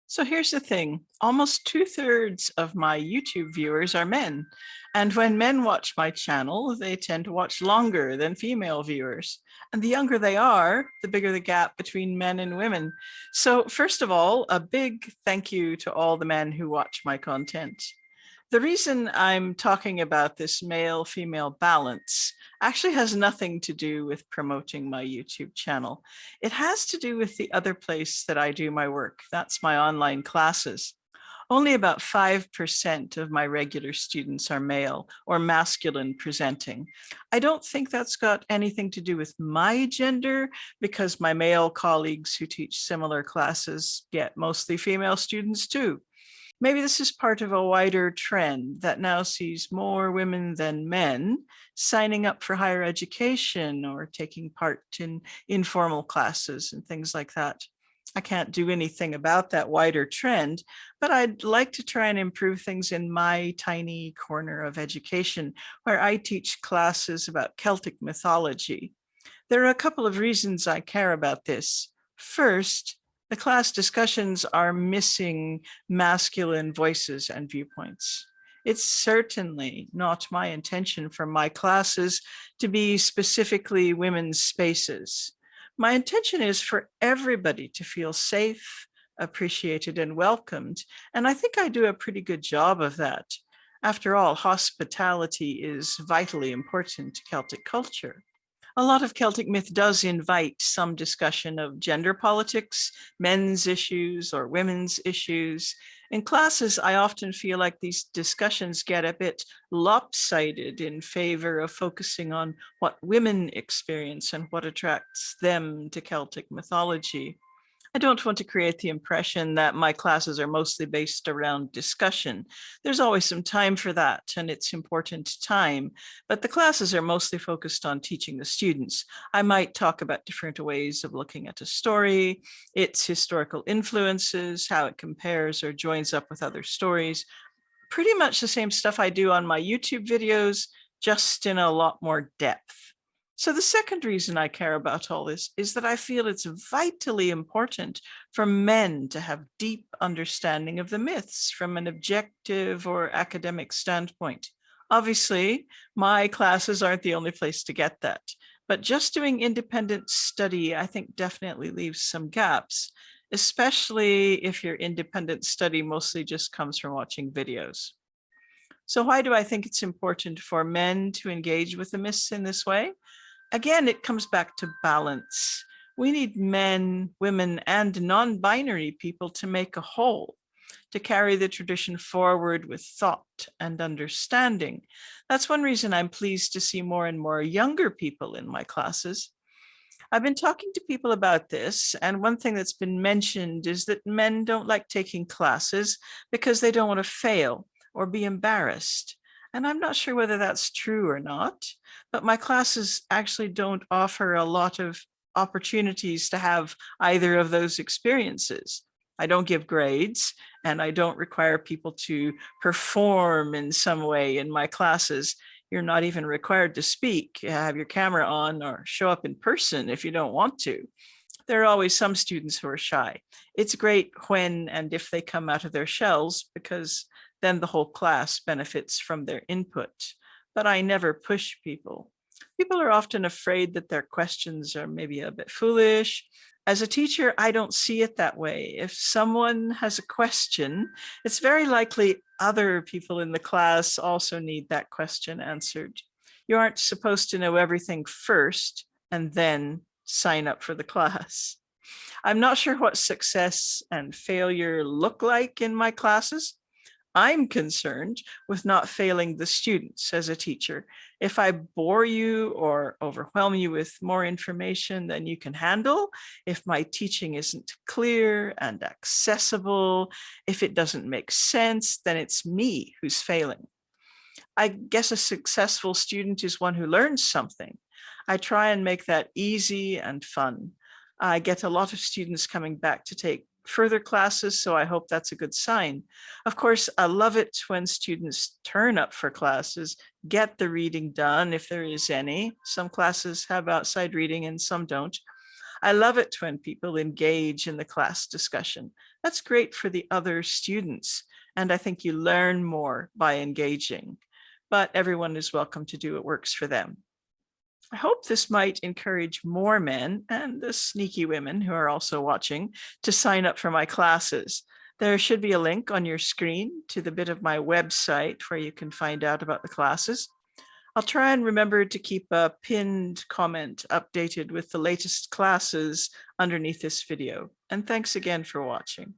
So here's the thing, almost 2/3 of my YouTube viewers are men. And when men watch my channel, they tend to watch longer than female viewers. And the younger they are, the bigger the gap between men and women. So first of all, a big thank you to all the men who watch my content. The reason I'm talking about this male-female balance actually has nothing to do with promoting my YouTube channel. It has to do with the other place that I do my work. That's my online classes. Only about 5% of my regular students are male or masculine presenting. I don't think that's got anything to do with my gender because my male colleagues who teach similar classes get mostly female students too. Maybe this is part of a wider trend that now sees more women than men signing up for higher education or taking part in informal classes and things like that. I can't do anything about that wider trend, but I'd like to try and improve things in my tiny corner of education where I teach classes about Celtic mythology. There are a couple of reasons I care about this. First, the class discussions are missing masculine voices and viewpoints. It's certainly not my intention for my classes to be specifically women's spaces. My intention is for everybody to feel safe, appreciated, and welcomed, and I think I do a pretty good job of that. After all, hospitality is vitally important to Celtic culture. A lot of Celtic myth does invite some discussion of gender politics, men's issues, or women's issues. In classes, I often feel like these discussions get a bit lopsided in favor of focusing on what women experience and what attracts them to Celtic mythology. I don't want to create the impression that my classes are mostly based around discussion. There's always some time for that, and it's important time, but the classes are mostly focused on teaching the students. I might talk about different ways of looking at a story, its historical influences, how it compares or joins up with other stories. Pretty much the same stuff I do on my YouTube videos, just in a lot more depth. So the second reason I care about all this is that I feel it's vitally important for men to have deep understanding of the myths from an objective or academic standpoint. Obviously, my classes aren't the only place to get that, but just doing independent study, I think definitely leaves some gaps, especially if your independent study mostly just comes from watching videos. So why do I think it's important for men to engage with the myths in this way? Again, it comes back to balance. We need men, women, and non-binary people to make a whole, to carry the tradition forward with thought and understanding. That's one reason I'm pleased to see more and more younger people in my classes. I've been talking to people about this, and one thing that's been mentioned is that men don't like taking classes because they don't want to fail or be embarrassed. And I'm not sure whether that's true or not, but my classes actually don't offer a lot of opportunities to have either of those experiences. I don't give grades, and I don't require people to perform in some way in my classes. You're not even required to speak, have your camera on, or show up in person if you don't want to. There are always some students who are shy. It's great when and if they come out of their shells, because then the whole class benefits from their input. But I never push people. People are often afraid that their questions are maybe a bit foolish. As a teacher, I don't see it that way. If someone has a question, it's very likely other people in the class also need that question answered. You aren't supposed to know everything first and then sign up for the class. I'm not sure what success and failure look like in my classes. I'm concerned with not failing the students as a teacher. If I bore you or overwhelm you with more information than you can handle, if my teaching isn't clear and accessible, if it doesn't make sense, then it's me who's failing. I guess a successful student is one who learns something. I try and make that easy and fun. I get a lot of students coming back to take further classes, so I hope that's a good sign. Of course, I love it when students turn up for classes, get the reading done if there is any. Some classes have outside reading and some don't. I love it when people engage in the class discussion. That's great for the other students. And I think you learn more by engaging, but everyone is welcome to do what works for them. I hope this might encourage more men and the sneaky women who are also watching to sign up for my classes. There should be a link on your screen to the bit of my website where you can find out about the classes. I'll try and remember to keep a pinned comment updated with the latest classes underneath this video. And thanks again for watching.